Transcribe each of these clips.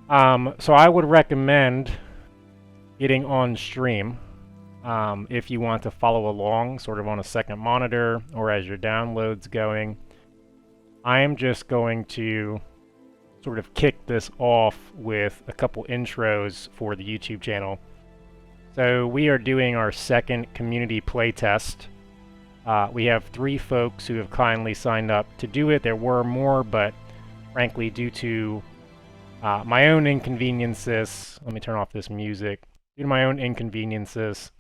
So I would recommend getting on stream if you want to follow along sort of on a second monitor or as your download's going. I am just going to sort of kick this off with a couple intros for the YouTube channel. So we are doing our second community playtest. We have 3 folks who have kindly signed up to do it. There were more, but frankly, due to my own inconveniences, let me turn off this music. Due to my own inconveniences,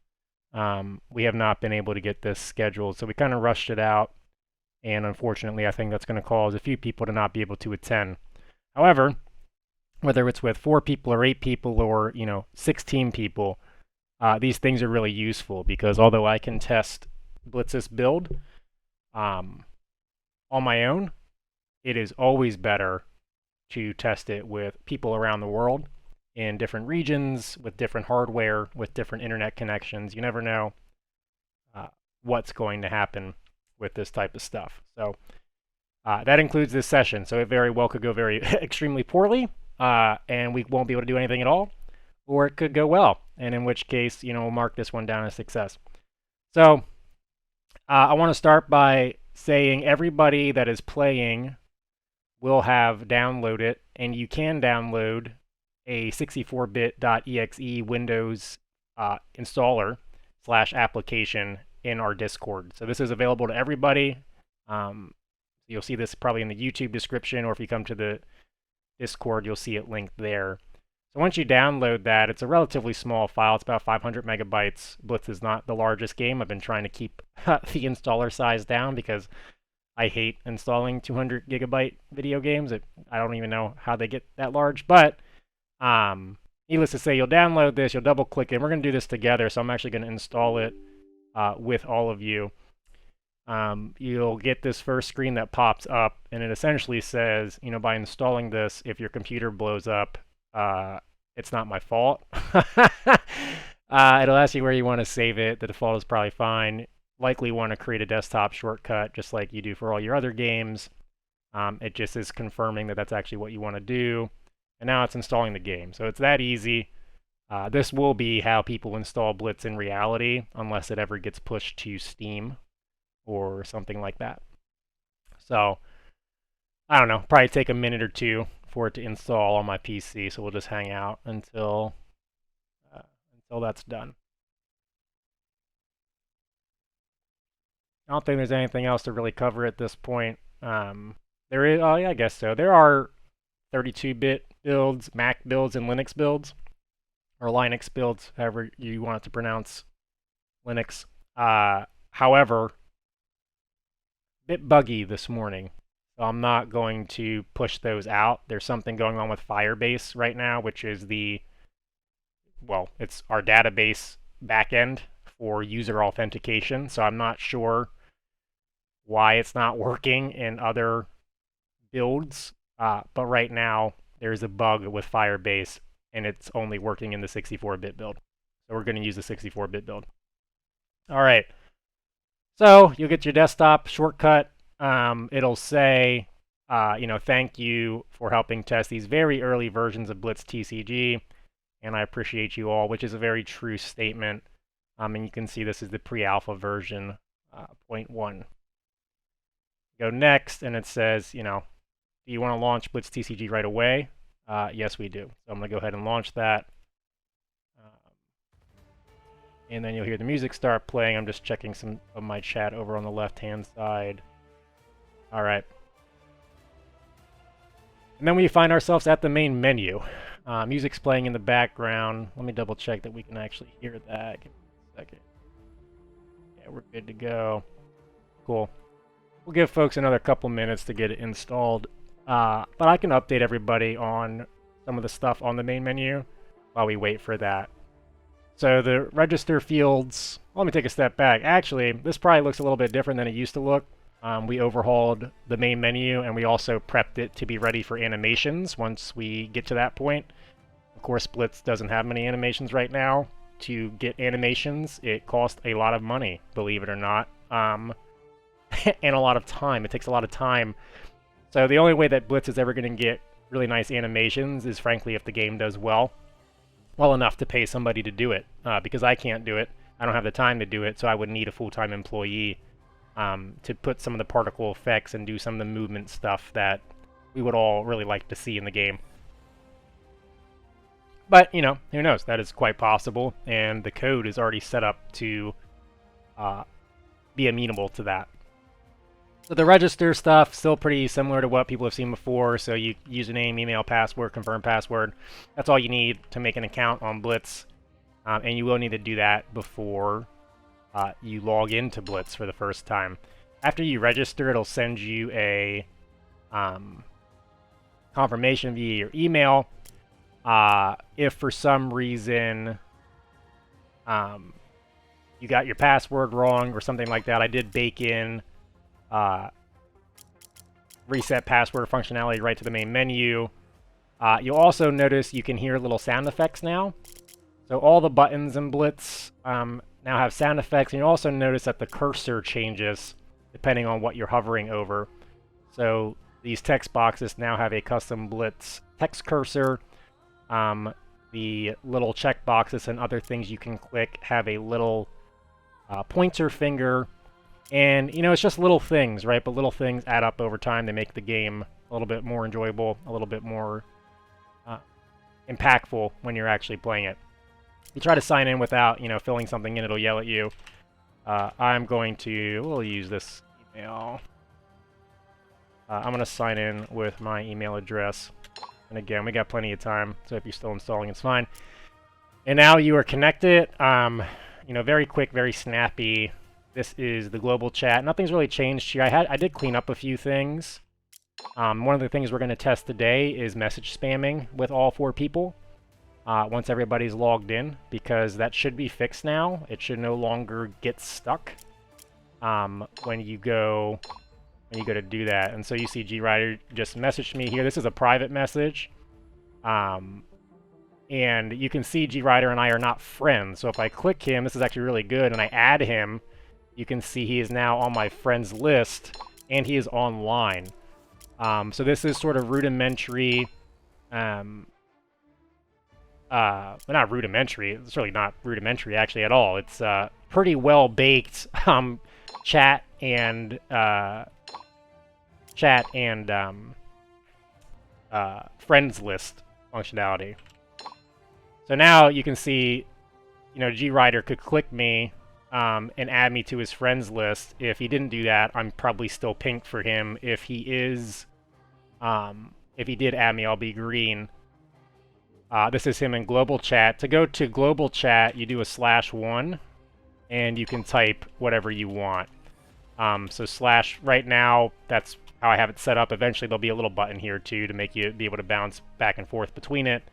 we have not been able to get this scheduled. So we kind of rushed it out. And unfortunately, I think that's going to cause a few people to not be able to attend. However, whether it's with 4 people or 8 people or, 16 people, these things are really useful because although I can test Blitz's build on my own, it is always better to test it with people around the world in different regions, with different hardware, with different internet connections. You never know what's going to happen with this type of stuff. So that includes this session. So it very well could go very extremely poorly, and we won't be able to do anything at all, or it could go well, and in which case, we'll mark this one down as success. So I want to start by saying everybody that is playing will have downloaded, and you can download a 64bit.exe Windows installer / application in our Discord. So this is available to everybody. You'll see this probably in the YouTube description, or if you come to the Discord, you'll see it linked there. So once you download that, it's a relatively small file. It's about 500 megabytes. Blitz is not the largest game. I've been trying to keep the installer size down because I hate installing 200 gigabyte video games. I don't even know how they get that large. But needless to say, you'll download this, you'll double click it. We're going to do this together, so I'm actually going to install it with all of you. You'll get this first screen that pops up, and it essentially says, by installing this, if your computer blows up, it's not my fault. It'll ask you where you want to save it. The default is probably fine. Likely want to create a desktop shortcut, just like you do for all your other games. It just is confirming that that's actually what you want to do. And now it's installing the game. So it's that easy. This will be how people install Blitz in reality, unless it ever gets pushed to Steam or something like that. So, I don't know, probably take a minute or two for it to install on my PC, so we'll just hang out until that's done. I don't think there's anything else to really cover at this point. There is, oh yeah, I guess so. There are 32-bit builds, Mac builds, and Linux builds, or Linux builds, however you want it to pronounce Linux. However, a bit buggy this morning, so I'm not going to push those out. There's something going on with Firebase right now, which is it's our database backend for user authentication, so I'm not sure why it's not working in other builds, but right now there's a bug with Firebase, and it's only working in the 64-bit build. So we're going to use the 64-bit build. All right. So you'll get your desktop shortcut. It'll say, thank you for helping test these very early versions of Blitz TCG, and I appreciate you all, which is a very true statement. And you can see this is the pre-alpha version, 0.1. Go next, and it says, do you want to launch Blitz TCG right away? Yes, we do. So I'm going to go ahead and launch that. And then you'll hear the music start playing. I'm just checking some of my chat over on the left-hand side. All right. And then we find ourselves at the main menu. Music's playing in the background. Let me double check that we can actually hear that. Give me a second. Yeah, we're good to go. Cool. We'll give folks another couple minutes to get it installed. But I can update everybody on some of the stuff on the main menu while we wait for that. So the register fields, let me take a step back. Actually, this probably looks a little bit different than it used to look. We overhauled the main menu, and we also prepped it to be ready for animations once we get to that point. Of course, Blitz doesn't have many animations right now. To get animations, it costs a lot of money, believe it or not, and a lot of time. It takes a lot of time. So the only way that Blitz is ever going to get really nice animations is frankly if the game does well enough to pay somebody to do it, because I can't do it. I don't have the time to do it, so I would need a full-time employee to put some of the particle effects and do some of the movement stuff that we would all really like to see in the game. But, you know, who knows? That is quite possible, and the code is already set up to be amenable to that. So the register stuff, still pretty similar to what people have seen before. So you username, email, password, confirm password. That's all you need to make an account on Blitz. And you will need to do that before you log into Blitz for the first time. After you register, it'll send you a confirmation via your email. If for some reason you got your password wrong or something like that, I did bake in reset password functionality right to the main menu. You'll also notice you can hear little sound effects now. So all the buttons in Blitz now have sound effects, and you'll also notice that the cursor changes depending on what you're hovering over. So these text boxes now have a custom Blitz text cursor. The little check boxes and other things you can click have a little pointer finger. And, you know, it's just little things, right? But little things add up over time. They make the game a little bit more enjoyable, a little bit more impactful when you're actually playing it. You try to sign in without, you know, filling something in, it'll yell at you. We'll use this email. I'm going to sign in with my email address. And again, we got plenty of time, so if you're still installing, it's fine. And now you are connected. You know, very quick, very snappy. This is the global chat. Nothing's really changed here. I did clean up a few things. One of the things we're going to test today is message spamming with all 4 people once everybody's logged in, because that should be fixed now. It should no longer get stuck when you go to do that. And so you see GWriter just messaged me here. This is a private message. And you can see GWriter and I are not friends. So if I click him, this is actually really good, and I add him, you can see he is now on my friends list, and he is online. So this is sort of rudimentary, well, not rudimentary, it's really not rudimentary actually at all. It's pretty well-baked chat and friends list functionality. So now you can see, you know, GWriter could click me and add me to his friends list. If he didn't do that, I'm probably still pink for him. If he is, if he did add me, I'll be green. This is him in global chat. To go to global chat, you do a /1, and you can type whatever you want. So / right now, that's how I have it set up. Eventually, there'll be a little button here too to make you be able to bounce back and forth between it.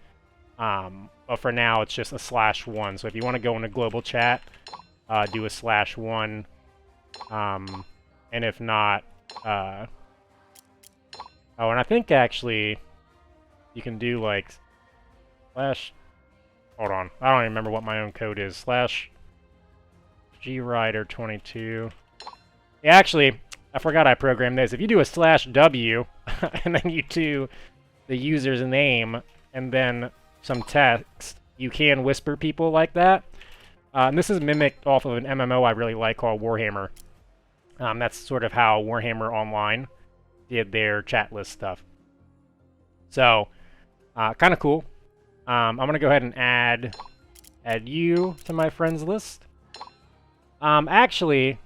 But for now, it's just a /1. So if you want to go into global chat, do a /1, and if not, oh, and I think actually you can do like hold on, I don't even remember what my own code is, /GWriter22. Yeah, actually, I forgot I programmed this. If you do a /W, and then you do the user's name, and then some text, you can whisper people like that. And this is mimicked off of an MMO I really like called Warhammer. That's sort of how Warhammer Online did their chat list stuff. So, kind of cool. I'm going to go ahead and add you to my friends list. Actually,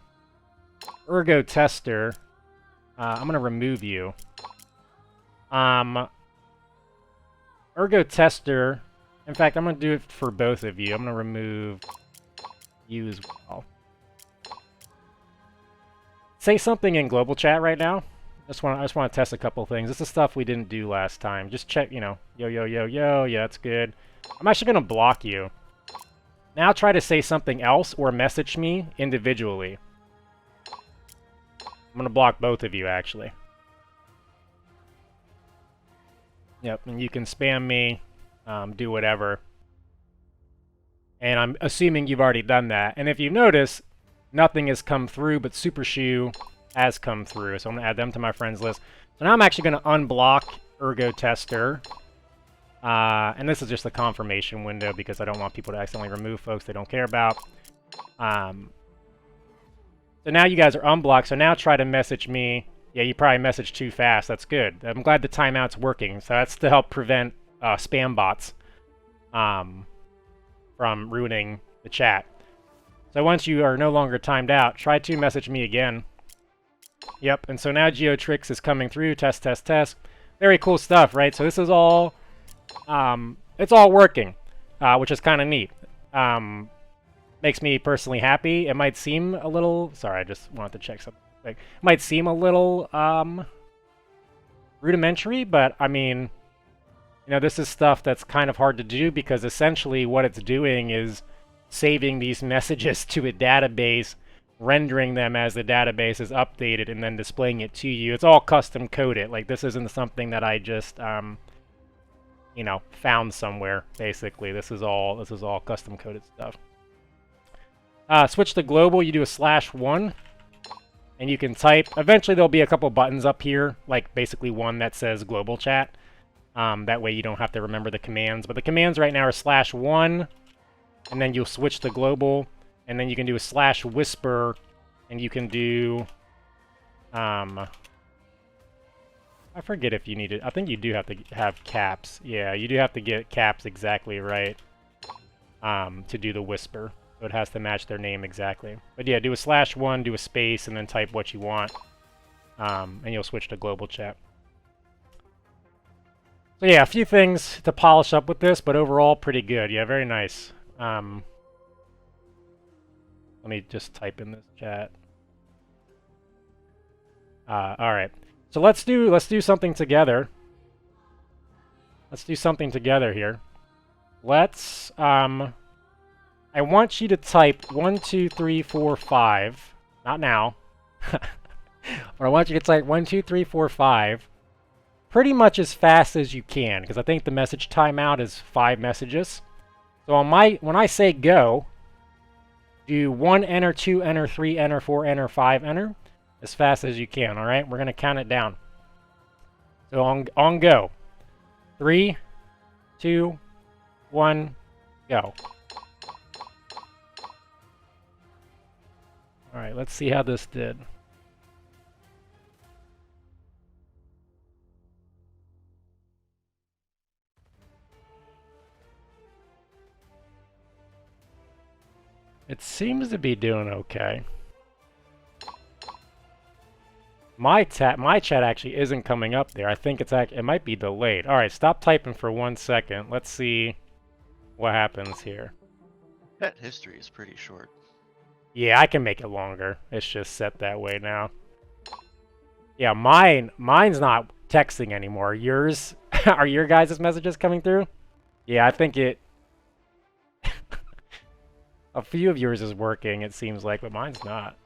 Ergo Tester, I'm going to remove you. Ergo Tester, in fact, I'm going to do it for both of you. I'm going to remove you as well. Say something in global chat right now. I just want to test a couple things. This is stuff we didn't do last time. Just check, you know, yo, yo, yo, yo. Yeah, that's good. I'm actually going to block you. Now try to say something else or message me individually. I'm going to block both of you, actually. Yep, and you can spam me, do whatever. And I'm assuming you've already done that. And if you notice, nothing has come through, but Super Shoe has come through. So I'm going to add them to my friends list. So now I'm actually going to unblock ergo tester. And this is just a confirmation window because I don't want people to accidentally remove folks they don't care about. So now you guys are unblocked, so now try to message me. Yeah, you probably messaged too fast. That's good. I'm glad the timeout's working. So that's to help prevent spam bots from ruining the chat. So once you are no longer timed out, try to message me again. Yep, and so now Geotrix is coming through. Test, test, test. Very cool stuff, right? So this is all, it's all working, which is kind of neat. Makes me personally happy. It might seem a little, sorry, I just wanted to check something. It might seem a little rudimentary, but I mean, you know, this is stuff that's kind of hard to do because essentially what it's doing is saving these messages to a database, rendering them as the database is updated, and then displaying it to you. It's all custom coded. Like, this isn't something that I just, you know, found somewhere, basically. This is all custom coded stuff. Switch to global, you do a /1, and you can type. Eventually there'll be a couple buttons up here, like basically one that says global chat. That way you don't have to remember the commands. But the commands right now are /1, and then you'll switch to global, and then you can do a /whisper, and you can do, I forget if you need it. I think you do have to have caps. Yeah, you do have to get caps exactly right to do the whisper. So it has to match their name exactly. But yeah, do a /1, do a space, and then type what you want. And you'll switch to global chat. So yeah, a few things to polish up with this, but overall pretty good. Yeah, very nice. Let me just type in this chat. Alright. So let's do something together. Let's do something together here. Let's I want you to type 1, 2, 3, 4, 5. Not now. But I want you to type 1, 2, 3, 4, 5 pretty much as fast as you can, because I think the message timeout is 5 messages. So on when I say go, do 1 enter, 2 enter, 3 enter, 4 enter, 5 enter as fast as you can, all right? We're going to count it down. So on go. 3, 2, 1, go. All right, let's see how this did. It seems to be doing okay. My chat actually isn't coming up there. I think it might be delayed. All right, stop typing for 1 second. Let's see what happens here. Chat history is pretty short. Yeah, I can make it longer. It's just set that way now. Yeah, mine's not texting anymore. Yours, are your guys' messages coming through? Yeah, I think it... A few of yours is working, it seems like, but mine's not.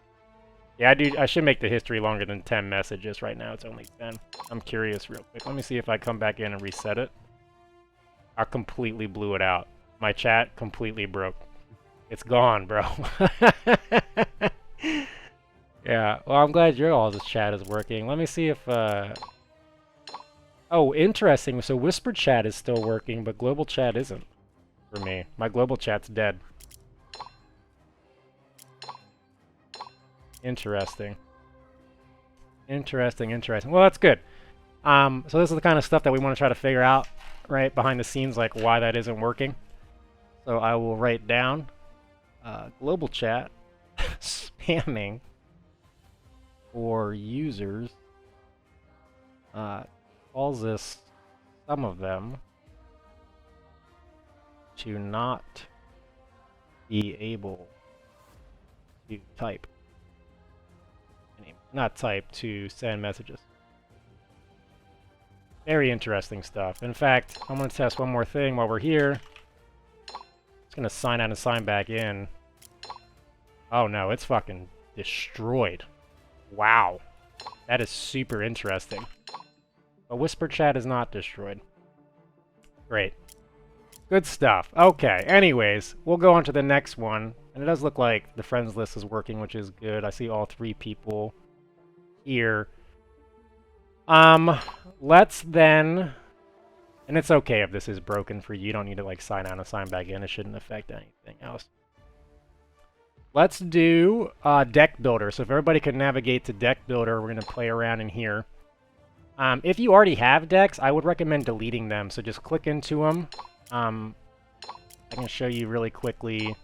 Yeah, I should make the history longer than 10 messages. Right now it's only 10. I'm curious real quick. Let me see if I come back in and reset it. I completely blew it out. My chat completely broke. It's gone, bro. Yeah, well, I'm glad your all's chat is working. Let me see if, Oh, interesting. So Whispered chat is still working, but global chat isn't for me. My global chat's dead. Interesting. Interesting. Well, that's good. So this is the kind of stuff that we want to try to figure out, right, behind the scenes, like why that isn't working. So I will write down global chat spamming for users causes some of them to not be able to type. Not type, to send messages. Very interesting stuff. In fact, I'm going to test one more thing while we're here. It's going to sign out and sign back in. Oh no, it's fucking destroyed. Wow. That is super interesting. But Whisper Chat is not destroyed. Great. Good stuff. Okay, anyways, we'll go on to the next one. And it does look like the friends list is working, which is good. I see all 3 people here. Let's then, and it's okay if this is broken for you. You don't need to like sign out and sign back in. It shouldn't affect anything else. Let's do deck builder. So if everybody could navigate to deck builder, we're gonna play around in here. If you already have decks, I would recommend deleting them. So just click into them. I can show you really quickly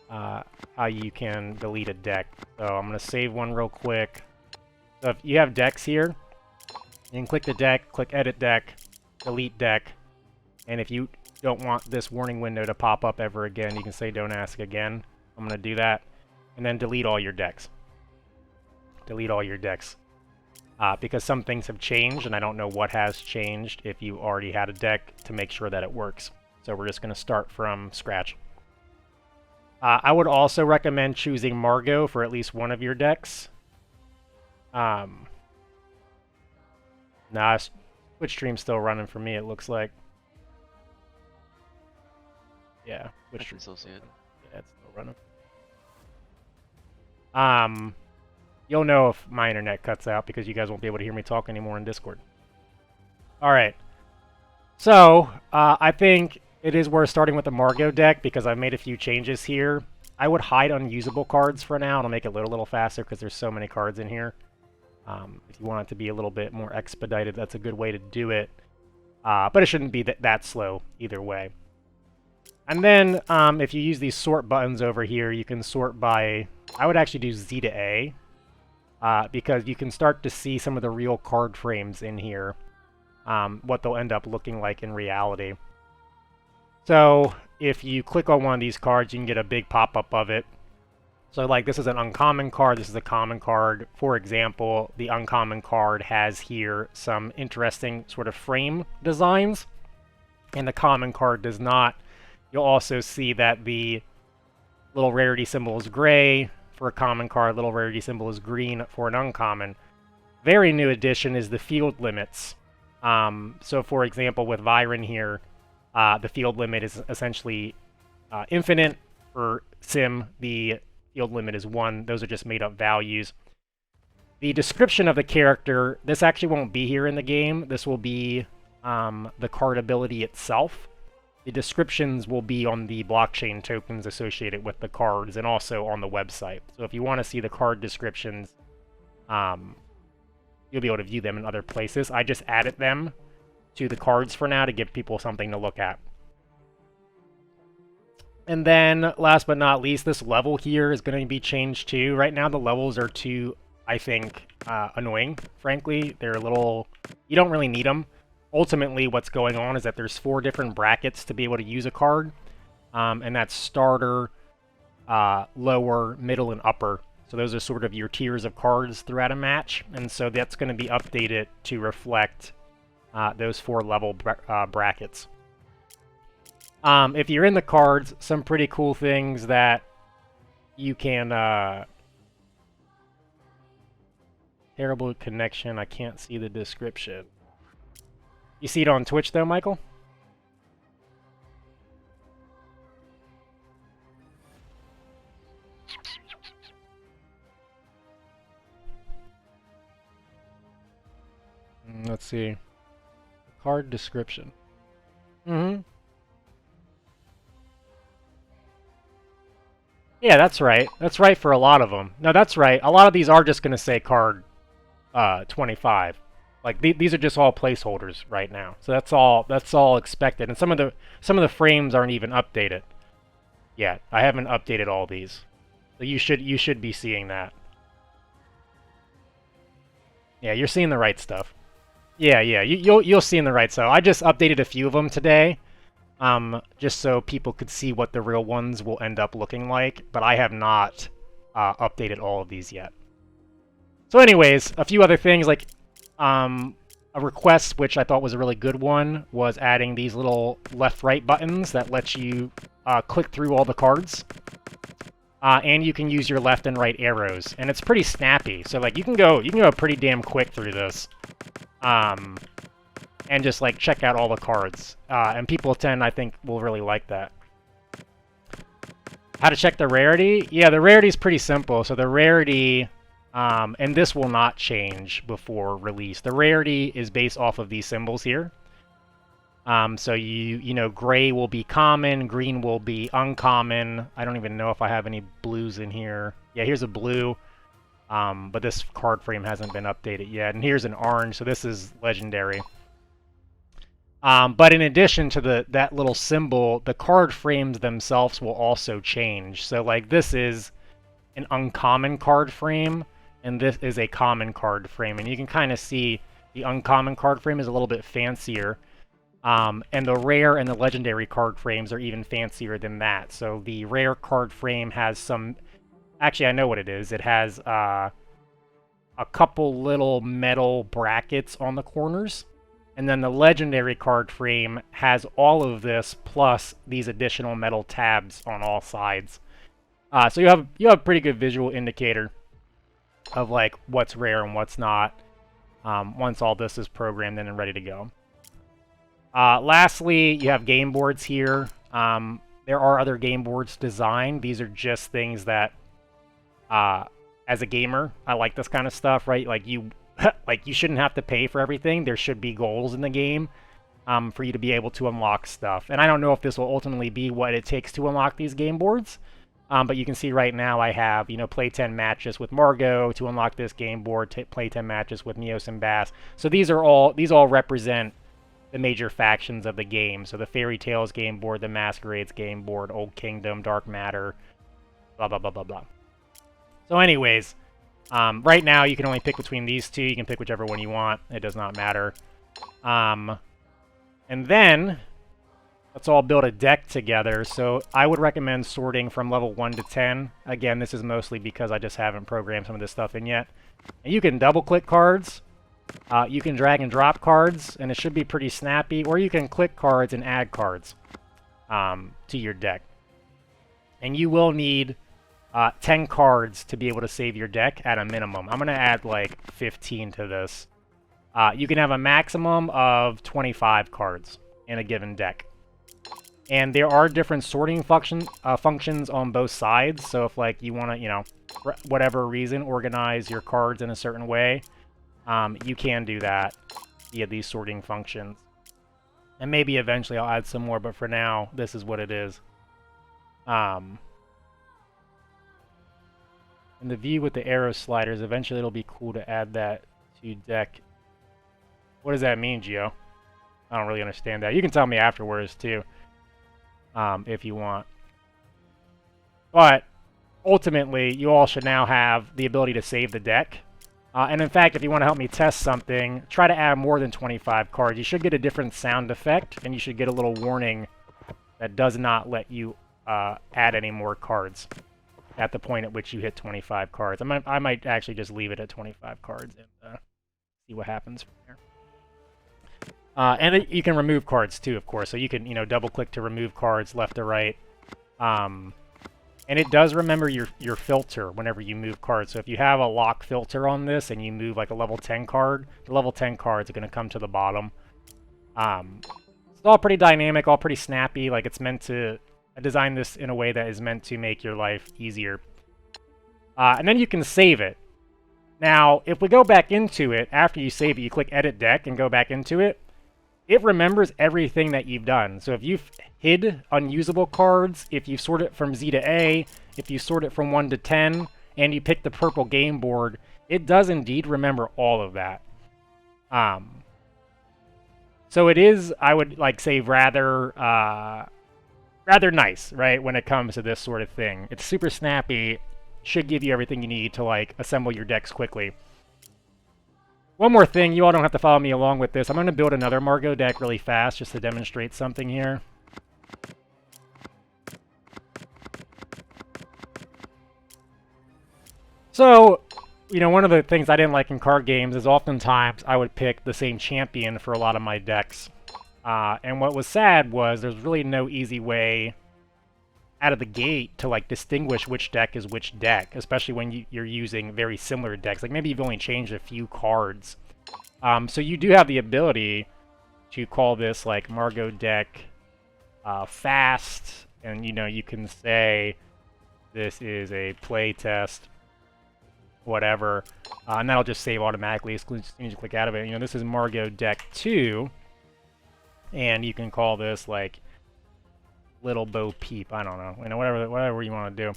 how you can delete a deck. So I'm gonna save one real quick. So if you have decks here, you can click the deck, click edit deck, delete deck, and if you don't want this warning window to pop up ever again, you can say don't ask again. I'm going to do that, and then delete all your decks. Delete all your decks. Because some things have changed, and I don't know what has changed if you already had a deck to make sure that it works. So we're just going to start from scratch. I would also recommend choosing Margot for at least one of your decks. Nah, Twitch stream's still running for me, it looks like. Yeah, Twitch stream. Still see it. Yeah, it's still running. You'll know if my internet cuts out because you guys won't be able to hear me talk anymore in Discord. Alright. So, I think it is worth starting with the Margot deck because I've made a few changes here. I would hide unusable cards for now. It'll make it load a little faster because there's so many cards in here. If you want it to be a little bit more expedited, that's a good way to do it. But it shouldn't be that slow either way. And then, if you use these sort buttons over here, you can sort by... I would actually do Z to A, because you can start to see some of the real card frames in here, what they'll end up looking like in reality. So, if you click on one of these cards, you can get a big pop-up of it. So, like, this is an uncommon card, this is a common card. For example, the uncommon card has here some interesting sort of frame designs, and the common card does not. You'll also see that the little rarity symbol is gray for a common card, little rarity symbol is green for an uncommon. Very new addition is the field limits. So for example, with Viren here, the field limit is essentially infinite. For Sim, the field limit is 1. Those are just made up values. The description of the character, this actually won't be here in the game. This will be the card ability itself. The descriptions will be on the blockchain tokens associated with the cards and also on the website. So if you want to see the card descriptions, you'll be able to view them in other places. I just added them to the cards for now to give people something to look at. And then, last but not least, this level here is going to be changed too. Right now the levels are too, I think, annoying, frankly. They're a little... You don't really need them. Ultimately, what's going on is that there's 4 different brackets to be able to use a card, and that's starter, lower, middle, and upper. So those are sort of your tiers of cards throughout a match, and so that's going to be updated to reflect those 4 level brackets. If you're in the cards, some pretty cool things that you can... Terrible connection, I can't see the description. You see it on Twitch, though, Michael? Let's see. Card description. Mm-hmm. Yeah, that's right. That's right for a lot of them. No, that's right. A lot of these are just going to say card 25. Like these are just all placeholders right now, so that's all expected. And some of the frames aren't even updated yet. I haven't updated all these, so you should be seeing that. Yeah, you're seeing the right stuff. Yeah, you'll see in the right stuff. I just updated a few of them today, just so people could see what the real ones will end up looking like. But I have not updated all of these yet. So, anyways, a few other things like. A request, which I thought was a really good one, was adding these little left-right buttons that let you click through all the cards. And you can use your left and right arrows, and it's pretty snappy. So like you can go pretty damn quick through this, and just like check out all the cards. And people I think will really like that. How to check the rarity? Yeah, the rarity is pretty simple. So the rarity And this will not change before release. The rarity is based off of these symbols here. So you know, gray will be common, green will be uncommon. I don't even know if I have any blues in here. Yeah, here's a blue, but this card frame hasn't been updated yet. And here's an orange, so this is legendary. But in addition to that little symbol, the card frames themselves will also change. So like this is an uncommon card frame, and this is a common card frame. And you can kind of see the uncommon card frame is a little bit fancier. And the rare and the legendary card frames are even fancier than that. So the rare card frame has some... Actually, I know what it is. It has a couple little metal brackets on the corners. And then the legendary card frame has all of this plus these additional metal tabs on all sides. So you have a pretty good visual indicator of like what's rare and what's not once all this is programmed in and ready to go. Lastly, you have game boards here. There are other game boards designed. These are just things that, as a gamer, I like this kind of stuff, right? Like you shouldn't have to pay for everything. There should be goals in the game for you to be able to unlock stuff. And I don't know if this will ultimately be what it takes to unlock these game boards. But you can see right now I have, you know, play 10 matches with Margot to unlock this game board, play 10 matches with Neos and Bass. So these all represent the major factions of the game. So the Fairy Tales game board, the Masquerades game board, Old Kingdom, Dark Matter, blah, blah, blah, blah, blah. So anyways, right now you can only pick between these two. You can pick whichever one you want. It does not matter. And then let's all build a deck together. So I would recommend sorting from level 1 to 10. Again, this is mostly because I just haven't programmed some of this stuff in yet. And you can double-click cards. You can drag and drop cards, and it should be pretty snappy. Or you can click cards and add cards to your deck. And you will need 10 cards to be able to save your deck at a minimum. I'm going to add like 15 to this. You can have a maximum of 25 cards in a given deck. And there are different sorting functions on both sides. So if like you want to, you know, for whatever reason, organize your cards in a certain way, you can do that via these sorting functions. And maybe eventually I'll add some more, but for now, this is what it is. And the view with the arrow sliders, eventually it'll be cool to add that to deck. What does that mean, Gio? I don't really understand that. You can tell me afterwards, too, if you want. But ultimately, you all should now have the ability to save the deck. And in fact, if you want to help me test something, try to add more than 25 cards. You should get a different sound effect, and you should get a little warning that does not let you add any more cards at the point at which you hit 25 cards. I might actually just leave it at 25 cards and see what happens from there. And you can remove cards too, of course. So you can, you know, double-click to remove cards left or right. And it does remember your filter whenever you move cards. So if you have a lock filter on this and you move like a level 10 card, the level 10 cards are going to come to the bottom. It's all pretty dynamic, all pretty snappy. Like it's meant to... I designed this in a way that is meant to make your life easier. And then you can save it. Now, if we go back into it, after you save it, you click Edit Deck and go back into it, it remembers everything that you've done. So if you've hid unusable cards, if you sort it from Z to A, if you sort it from 1 to 10, and you pick the purple game board, it does indeed remember all of that. So it is, I would like say, rather nice, right, when it comes to this sort of thing. It's super snappy, should give you everything you need to like assemble your decks quickly. One more thing, you all don't have to follow me along with this. I'm going to build another Margot deck really fast just to demonstrate something here. So, you know, one of the things I didn't like in card games is oftentimes I would pick the same champion for a lot of my decks. And what was sad was there's really no easy way out of the gate to like distinguish which deck is which deck, especially when you're using very similar decks. Like maybe you've only changed a few cards. So you do have the ability to call this like Margot deck fast, and you know, you can say this is a playtest, whatever, and that'll just save automatically as soon as you click out of it. You know, this is Margot deck 2, and you can call this like Little Bo Peep. I don't know, you know, whatever you want to do.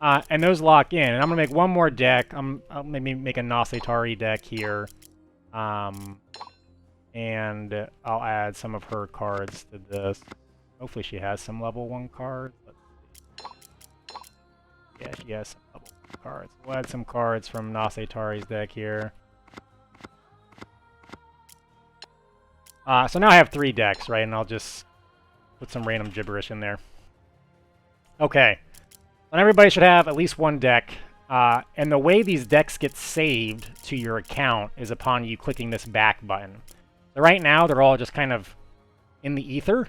And those lock in, and I'm gonna make one more deck. I'll maybe make a Nasetari deck here, and I'll add some of her cards to this. Hopefully she has some level 1 cards. Let's see. Yeah, she has some level 1 cards. We'll add some cards from Nasetari's deck here. So now I have 3 decks, right? And I'll just put some random gibberish in there. Okay. And everybody should have at least 1 deck. And the way these decks get saved to your account is upon you clicking this back button. So right now, they're all just kind of in the ether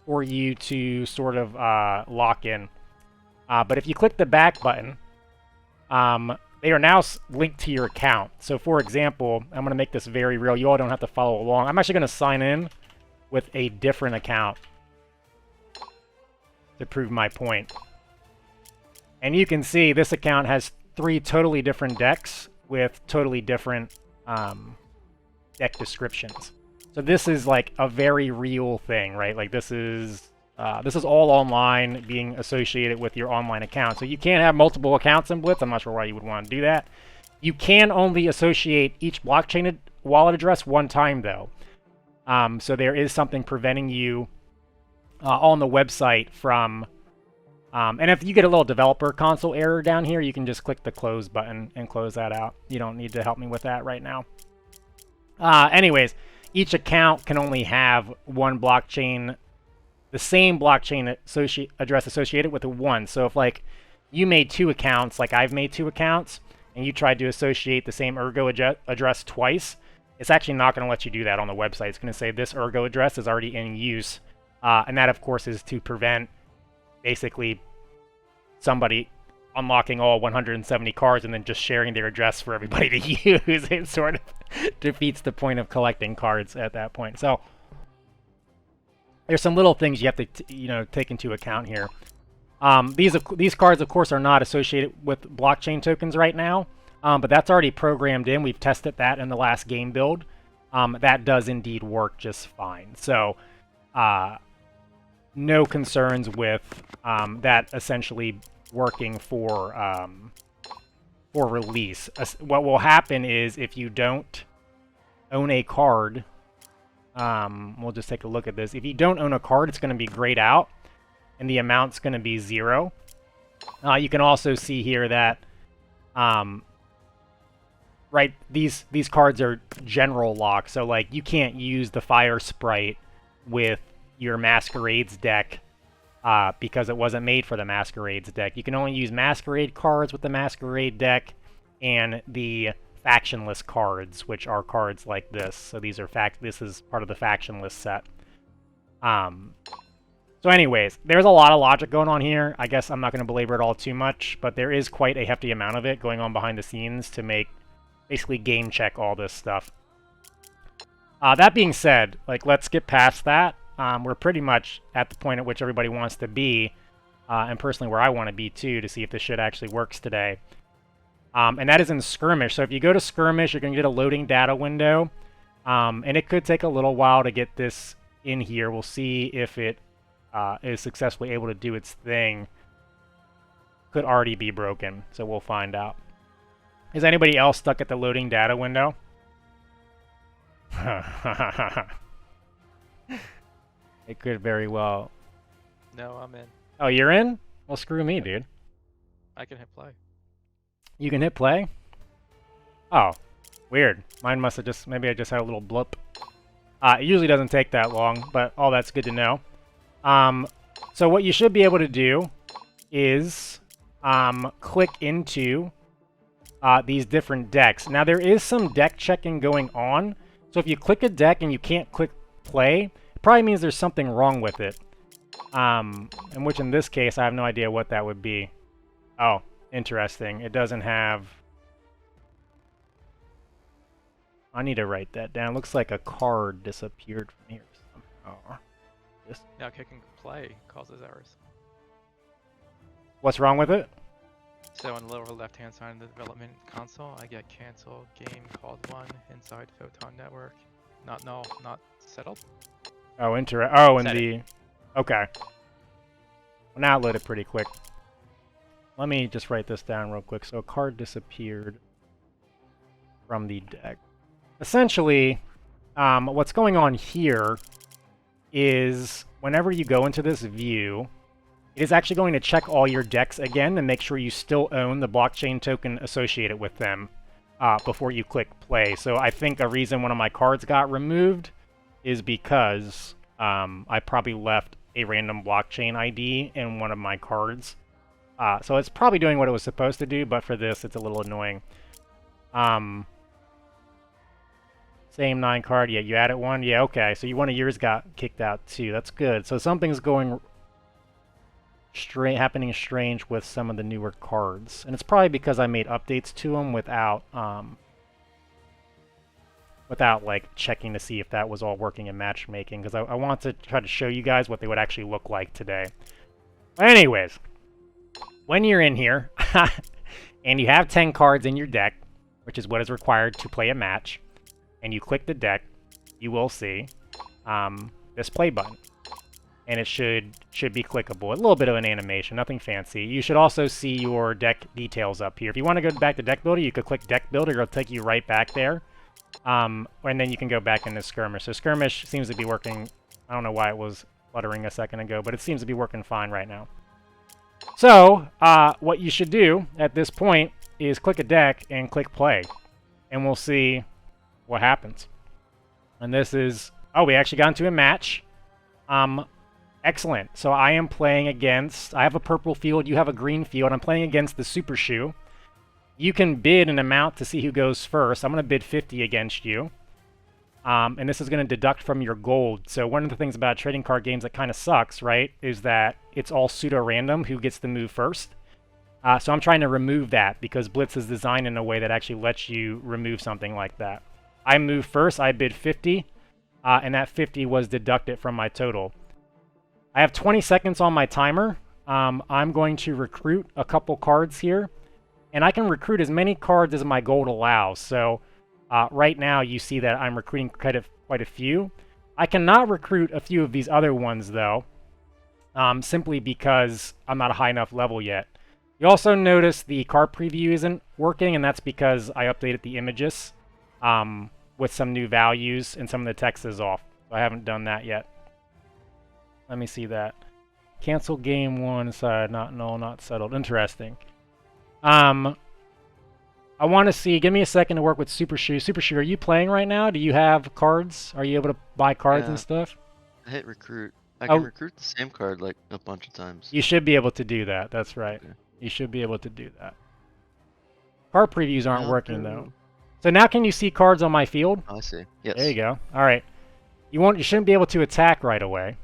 for you to sort of lock in. But if you click the back button, they are now linked to your account. So for example, I'm going to make this very real. You all don't have to follow along. I'm actually going to sign in with a different account to prove my point. And you can see this account has 3 totally different decks with totally different deck descriptions. So this is like a very real thing, right? Like this is all online, being associated with your online account. So you can't have multiple accounts in Blitz. I'm not sure why you would want to do that. You can only associate each blockchain wallet address 1 time, though. So there is something preventing you on the website from... and if you get a little developer console error down here, you can just click the close button and close that out. You don't need to help me with that right now. Anyways, each account can only have 1 blockchain, the same blockchain address associated with a 1. So if like you made 2 accounts, like I've made 2 accounts, and you tried to associate the same Ergo address twice, it's actually not going to let you do that on the website. It's going to say this Ergo address is already in use. And that, of course, is to prevent basically somebody unlocking all 170 cards and then just sharing their address for everybody to use. It sort of defeats the point of collecting cards at that point. So there's some little things you have to take into account here. These cards, of course, are not associated with blockchain tokens right now, but that's already programmed in. We've tested that in the last game build. That does indeed work just fine. So no concerns with that essentially working for release. What will happen is if you don't own a card, we'll just take a look at this. If you don't own a card, it's going to be grayed out, and the amount's going to be 0. You can also see here that, right, these cards are general lock, so like you can't use the Fire Sprite with your Masquerades deck because it wasn't made for the Masquerades deck. You can only use Masquerade cards with the Masquerade deck and the Factionless cards, which are cards like this. So these are this is part of the Factionless set. So anyways, there's a lot of logic going on here. I guess I'm not going to belabor it all too much, but there is quite a hefty amount of it going on behind the scenes to make basically game check all this stuff. That being said, like, let's get past that. We're pretty much at the point at which everybody wants to be, and personally where I want to be too, to see if this shit actually works today. And that is in Skirmish. So if you go to Skirmish, you're going to get a loading data window, and it could take a little while to get this in here. We'll see if it is successfully able to do its thing. Could already be broken, so we'll find out. Is anybody else stuck at the loading data window? It could very well. No, I'm in. Oh, you're in? Well, screw me, dude. I can hit play. You can hit play? Oh, weird. Mine must have just... Maybe I just had a little blip. It usually doesn't take that long, but all that's good to know. So what you should be able to do is click into these different decks. Now, there is some deck checking going on. So if you click a deck and you can't click play, it probably means there's something wrong with it. And which in this case, I have no idea what that would be. Oh, interesting. It doesn't have... I need to write that down. Looks like a card disappeared from here somehow. Now kicking play causes errors. What's wrong with it? So on the lower left-hand side of the development console, I get cancel game called 1 inside Photon Network. Not settled. Oh, Oh, and Set the... Okay. Well, now it loaded pretty quick. Let me just write this down real quick. So a card disappeared from the deck. Essentially, what's going on here is whenever you go into this view, it is actually going to check all your decks again and make sure you still own the blockchain token associated with them before you click play. So I think a reason one of my cards got removed is because I probably left a random blockchain ID in one of my cards. So it's probably doing what it was supposed to do, but for this, it's a little annoying. Same 9 card. Yeah, you added one. Yeah, okay. So one of yours got kicked out too. That's good. So something's going happening strange with some of the newer cards, and it's probably because I made updates to them without like checking to see if that was all working in matchmaking, because I want to try to show you guys what they would actually look like today. But anyways, when you're in here and you have 10 cards in your deck, which is what is required to play a match, and you click the deck, you will see this play button. And it should be clickable. A little bit of an animation, nothing fancy. You should also see your deck details up here. If you want to go back to Deck Builder, you could click Deck Builder. It'll take you right back there. And then you can go back into Skirmish. So Skirmish seems to be working. I don't know why it was fluttering a second ago, but it seems to be working fine right now. So what you should do at this point is click a deck and click Play. And we'll see what happens. And this is... Oh, we actually got into a match. Excellent. So I am playing against... I have a purple field, you have a green field. I'm playing against the Super Shoe. You can bid an amount to see who goes first. I'm going to bid 50 against you. And this is going to deduct from your gold. So one of the things about trading card games that kind of sucks, right, is that it's all pseudo-random who gets to move first. So I'm trying to remove that because Blitz is designed in a way that actually lets you remove something like that. I moved first. I bid 50. And that 50 was deducted from my total. I have 20 seconds on my timer. I'm going to recruit a couple cards here. And I can recruit as many cards as my gold allows. So right now you see that I'm recruiting quite a few. I cannot recruit a few of these other ones though. Simply because I'm not a high enough level yet. You also notice the card preview isn't working, and that's because I updated the images with some new values and some of the text is off. So I haven't done that yet. Let me see that. Cancel game 1 side, not null, not settled. Interesting. I want to see, give me a second to work with Super Shoe. Super Shoe, are you playing right now? Do you have cards? Are you able to buy cards and stuff? I hit recruit. I can recruit the same card like a bunch of times. You should be able to do that. That's right. Okay. You should be able to do that. Card previews aren't working though. So now can you see cards on my field? Oh, I see. Yes. There you go. All right. You shouldn't be able to attack right away.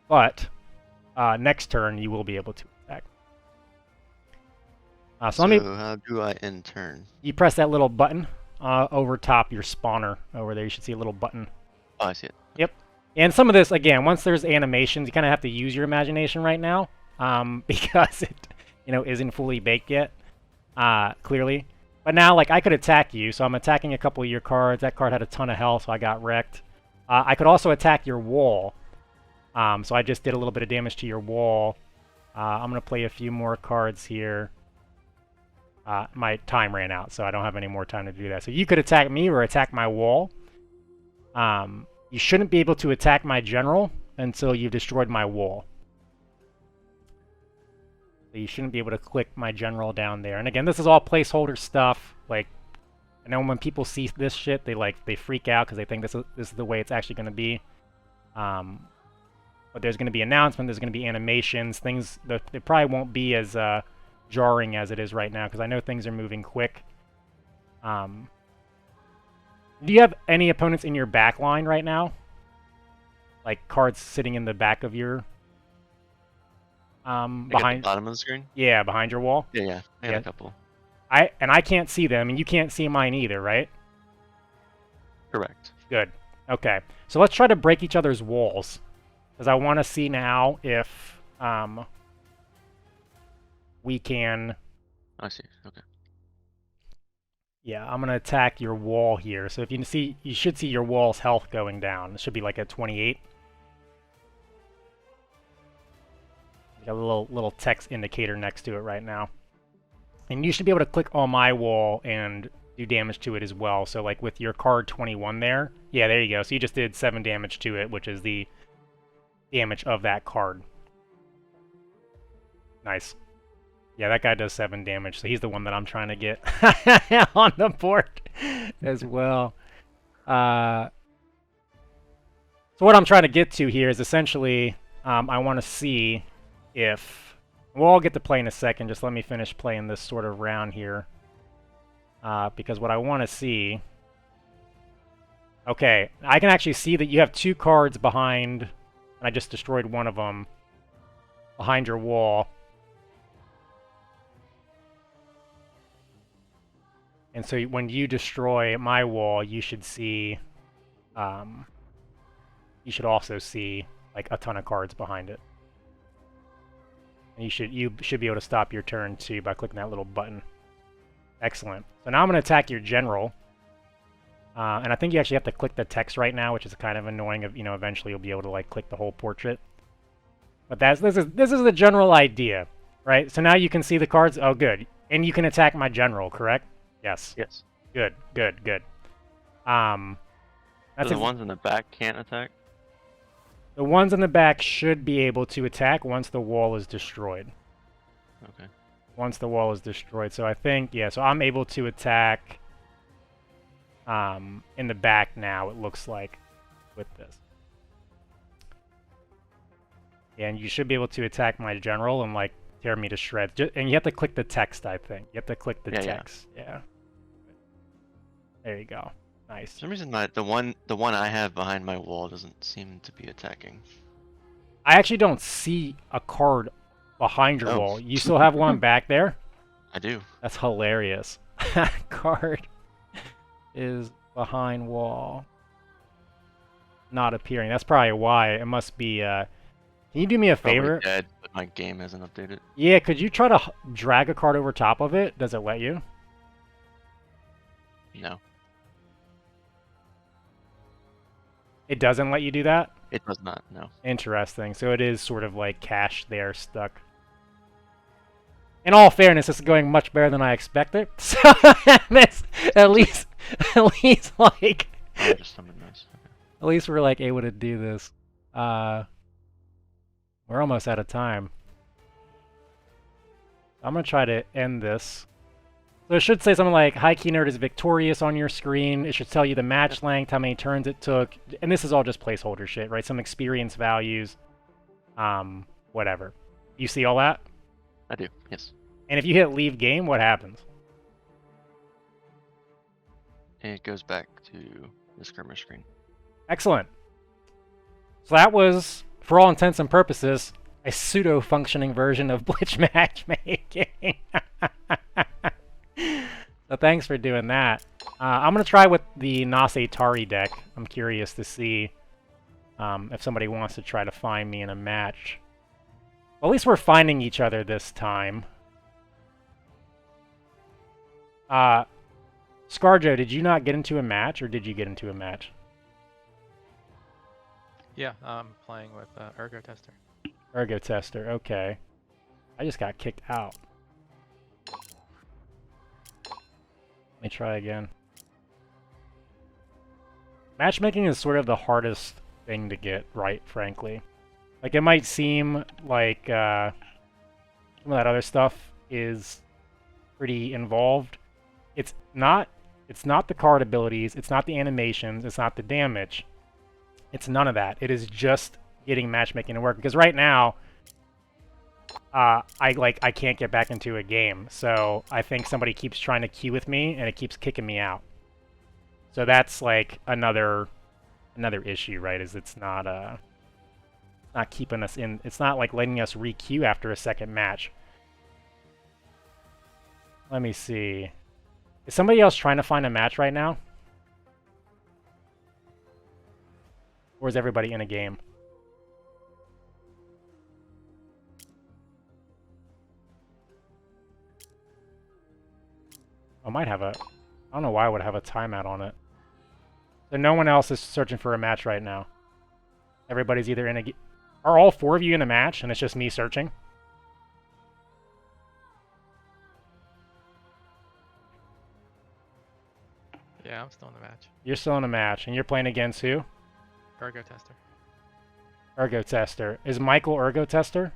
But next turn you will be able to attack. So how do I end turn? You press that little button over top your spawner over there. You should see a little button. Oh, I see it. Yep. And some of this, again, once there's animations, you kind of have to use your imagination right now because it, isn't fully baked yet, clearly. But now, like, I could attack you, so I'm attacking a couple of your cards. That card had a ton of health, so I got wrecked. I could also attack your wall. So I just did a little bit of damage to your wall. I'm going to play a few more cards here. My time ran out, so I don't have any more time to do that. So you could attack me or attack my wall. You shouldn't be able to attack my general until you've destroyed my wall. So you shouldn't be able to click my general down there. And again, this is all placeholder stuff. Like, I know when people see this shit, they freak out because they think this is the way it's actually going to be. But there's going to be announcements, there's going to be animations, things that it probably won't be as jarring as it is right now because I know things are moving quick. Do you have any opponents in your back line right now? Like cards sitting in the back of your behind the bottom of the screen? Yeah, behind your wall? Yeah. I got a couple. I can't see them, and you can't see mine either, right? Correct. Good. Okay. So let's try to break each other's walls. Because I want to see now if we can... I see. Okay. Yeah, I'm going to attack your wall here. So if you see, you should see your wall's health going down. It should be like at 28. Got a little text indicator next to it right now. And you should be able to click on my wall and do damage to it as well. So like with your card 21 there, yeah, there you go. So you just did 7 damage to it, which is the damage of that card. Nice. Yeah, that guy does 7 damage, so he's the one that I'm trying to get on the board as well. So what I'm trying to get to here is essentially, I want to see if... We'll all get to play in a second, just let me finish playing this sort of round here. Because what I want to see... Okay, I can actually see that you have 2 cards behind, and I just destroyed one of them, behind your wall. And so when you destroy my wall, you should see, you should also see like a ton of cards behind it. And you should be able to stop your turn too by clicking that little button. Excellent. So now I'm going to attack your general. And I think you actually have to click the text right now, which is kind of annoying. You know, eventually you'll be able to like click the whole portrait. But this is the general idea, right? So now you can see the cards. Oh, good. And you can attack my general, correct? Yes. Yes. Good. That's So the ones in the back can't attack? the ones in the back should be able to attack once the wall is destroyed. Okay. Once the wall is destroyed. So I think, yeah, so I'm able to attack in the back now, it looks like, with this. And you should be able to attack my general and, like, tear me to shreds. And you have to click the text, I think. You have to click the text. Yeah. There you go. Nice. For some reason, the one I have behind my wall doesn't seem to be attacking. I actually don't see a card behind your Oh. wall. You still have one back there? I do. That's hilarious. Card is behind wall. Not appearing. That's probably why. It must be... Can you do me a Probably favor? dead, but my game hasn't updated. Yeah, could you try to drag a card over top of it? Does it let you? No. It doesn't let you do that? It does not, no. Interesting. So it is sort of like cached there, stuck. In all fairness, this is going much better than I expected. So that's at least like I just summoned this. Okay. at least we're like able to do this. We're almost out of time. I'm gonna try to end this. So it should say something like, Hi Key Nerd is victorious on your screen. It should tell you the match length, how many turns it took. And this is all just placeholder shit, right? Some experience values. Whatever. You see all that? I do, yes. And if you hit leave game, what happens? And it goes back to the skirmish screen. Excellent. So that was, for all intents and purposes, a pseudo-functioning version of Blitz matchmaking. So thanks for doing that. I'm going to try with the Nase Tari deck. I'm curious to see if somebody wants to try to find me in a match. Well, at least we're finding each other this time. Scarjo, did you not get into a match, or did you get into a match? Yeah, I'm playing with Ergo Tester. Ergo Tester, okay. I just got kicked out. Let me try again. Matchmaking is sort of the hardest thing to get right, frankly. Like, it might seem like some of that other stuff is pretty involved. It's not the card abilities, it's not the animations, it's not the damage. It's none of that. It is just getting matchmaking to work. Because right now, I can't get back into a game. So I think somebody keeps trying to queue with me, and it keeps kicking me out. So that's like another issue, right? Is it's not keeping us in. It's not like letting us re-queue after a second match. Let me see. Is somebody else trying to find a match right now? Or is everybody in a game? . I might have a... I don't know why I would have a timeout on it. So no one else is searching for a match right now. Everybody's either in a... Are all 4 of you in a match and it's just me searching? Yeah, I'm still in the match. You're still in a match, and you're playing against who? Ergo tester. Ergo Tester. Is Michael Ergo Tester?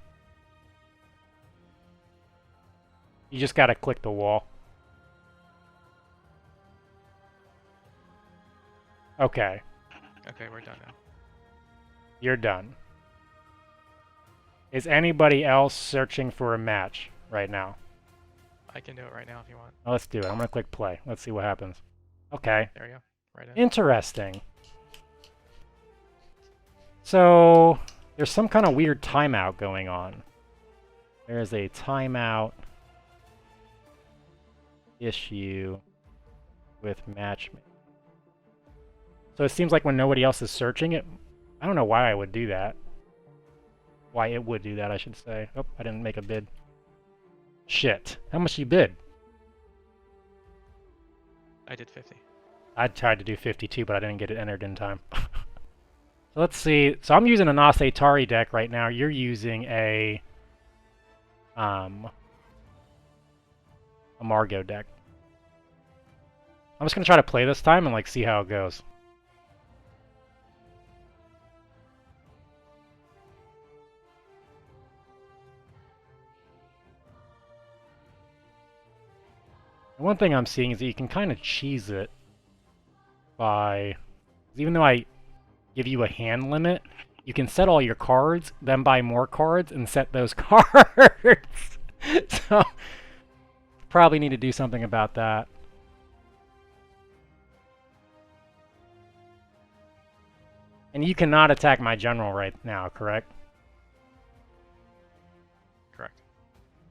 You just gotta click the wall. Okay. Okay, we're done now. You're done. Is anybody else searching for a match right now? I can do it right now if you want. Oh, let's do it. I'm gonna click play. Let's see what happens. Okay. There we go. Right in. Interesting. So, there's some kind of weird timeout going on. There is a timeout issue with matchmaking. So it seems like when nobody else is searching it, I don't know why I would do that. Why it would do that, I should say. Oh, I didn't make a bid. Shit. How much you bid? I did 50. I tried to do 52, but I didn't get it entered in time. So let's see. So I'm using a Nas Atari deck right now. You're using a Margot deck. I'm just gonna try to play this time and like see how it goes. One thing I'm seeing is that you can kind of cheese it by, even though I give you a hand limit, you can set all your cards, then buy more cards, and set those cards. So, probably need to do something about that. And you cannot attack my general right now, correct? Correct.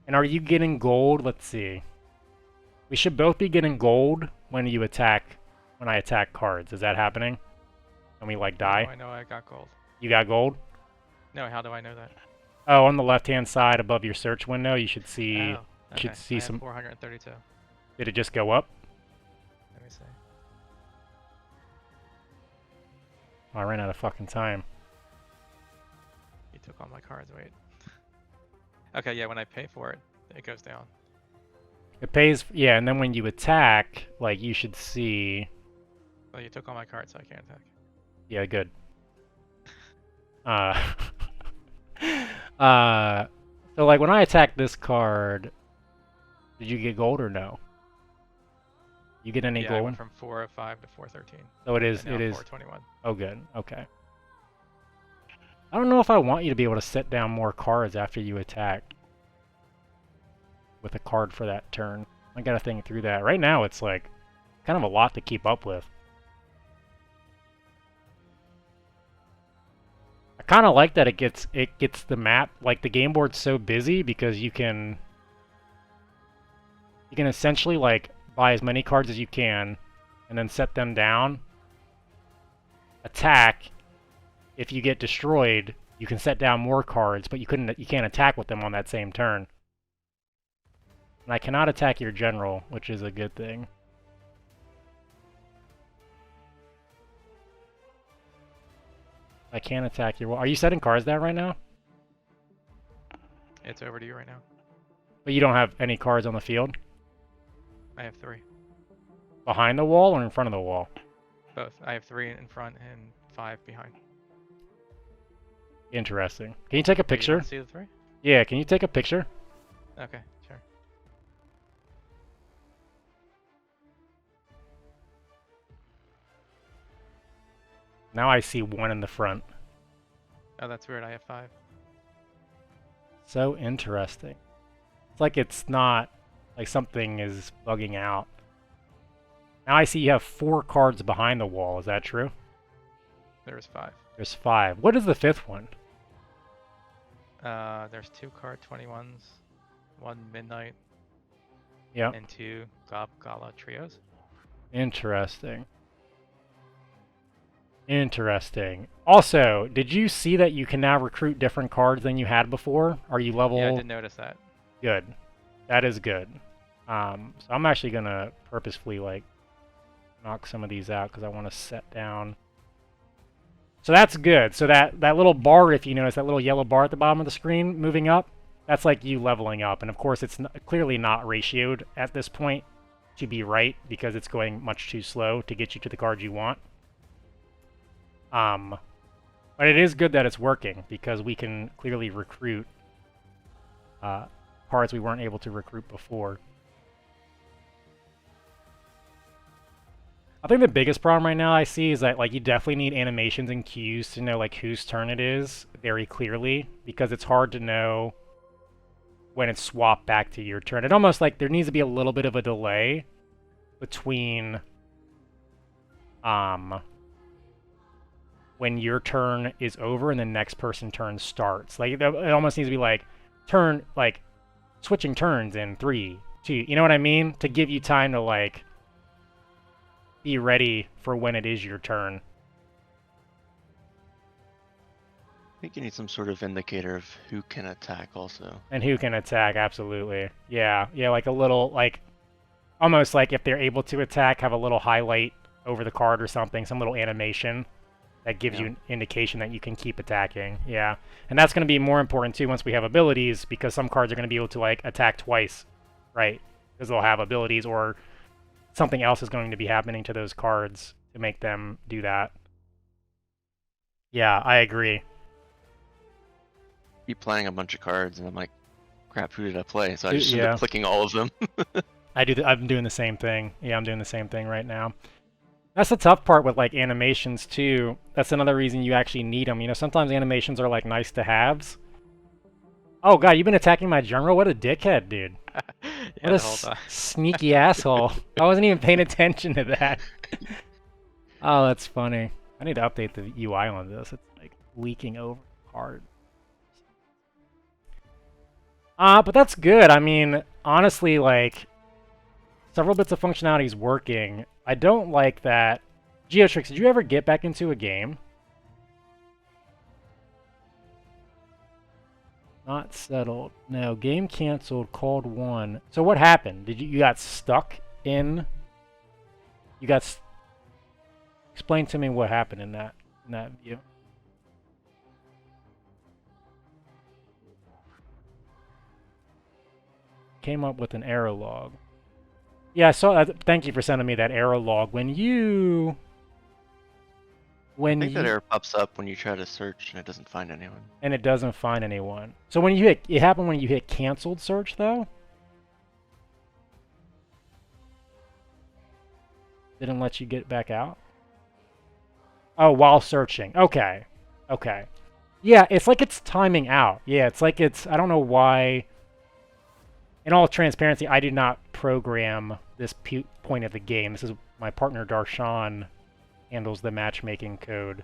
And are you getting gold? Let's see. We should both be getting gold when you attack, when I attack cards. Is that happening? When we like die? Oh, I know I got gold. You got gold? No, how do I know that? Oh, on the left-hand side above your search window, you should see. Oh, okay. Should see I have some. 432. Did it just go up? Let me see. Oh, I ran out of fucking time. You took all my cards. Wait. Okay, yeah. When I pay for it, it goes down. It pays, yeah, and then when you attack, like, you should see... Well, you took all my cards, so I can't attack. Yeah, good. So, like, when I attack this card, did you get gold or no? You get any I gold? went from 405 to 413. So it is, and now it is... 421. Oh, good, okay. I don't know if I want you to be able to set down more cards after you attack. With a card for that turn. I gotta think through that. Right now, it's like kind of a lot to keep up with. I kind of like that it gets the map, like the game board's so busy because you can essentially like buy as many cards as you can and then set them down. Attack. If you get destroyed, you can set down more cards, but you can't attack with them on that same turn. And I cannot attack your general, which is a good thing. I can't attack your wall. Are you setting cards down right now? It's over to you right now. But you don't have any cards on the field? I have 3. Behind the wall or in front of the wall? Both. I have 3 in front and 5 behind. Interesting. Can you take a Do you picture? want to see the 3? Yeah, can you take a picture? Okay, sure. Now I see 1 in the front. Oh, that's weird. I have 5. So interesting. It's like it's not, like something is bugging out. Now I see you have 4 cards behind the wall. Is that true? There's 5. There's 5. What is the 5th one? There's 2 card 21s, 1 midnight, Yep. and 2 Gala trios. Interesting. Interesting. Also, did you see that you can now recruit different cards than you had before? Are you level... Yeah, I did notice that. Good. That is good. So I'm actually gonna purposefully like knock some of these out because I want to set down. So that's good. So that little bar, if you notice, that little yellow bar at the bottom of the screen moving up, that's like you leveling up. And of course, it's clearly not ratioed at this point to be right because it's going much too slow to get you to the card you want. But it is good that it's working because we can clearly recruit cards we weren't able to recruit before. I think the biggest problem right now I see is that like you definitely need animations and cues to know like whose turn it is very clearly because it's hard to know when it's swapped back to your turn. It almost like there needs to be a little bit of a delay between when your turn is over and the next person turn starts. Like it almost needs to be like switching turns in 3, 2. You know what I mean? To give you time to like be ready for when it is your turn. I think you need some sort of indicator of who can attack also. And who can attack, absolutely. Yeah, like a little, like, almost like if they're able to attack, have a little highlight over the card or something, some little animation that gives you an indication that you can keep attacking. Yeah, and that's going to be more important too once we have abilities because some cards are going to be able to, like, attack twice, right? Because they'll have abilities or something else is going to be happening to those cards to make them do that. Yeah, I agree. Keep playing a bunch of cards, and I'm like, crap, who did I play? So I just end Yeah. up clicking all of them. I'm doing the same thing. Yeah, I'm doing the same thing right now. That's the tough part with like animations too. That's another reason you actually need them. You know, sometimes animations are like nice to haves. Oh god, you've been attacking my general? What a dickhead, dude. Yeah, What the whole a time. sneaky asshole. I wasn't even paying attention to that. Oh, that's funny. I need to update the UI on this. It's like leaking over hard. But that's good. I mean, honestly, like, several bits of functionality is working. I don't like that. Geotrix, did you ever get back into a game? Not settled. No, game canceled, called 1. So what happened? Did you got stuck in? You got explain to me what happened in that view. Came up with an error log. Yeah, I saw that. Thank you for sending me that error log. I think that error pops up when you try to search and it doesn't find anyone. And it doesn't find anyone. So when you hit, it happened when you hit canceled search though? Didn't let you get back out? Oh, while searching. Okay. Okay. Yeah, it's like it's timing out. Yeah, it's like it's, I don't know why. In all transparency, I did not program this point of the game. This is my partner Darshan handles the matchmaking code.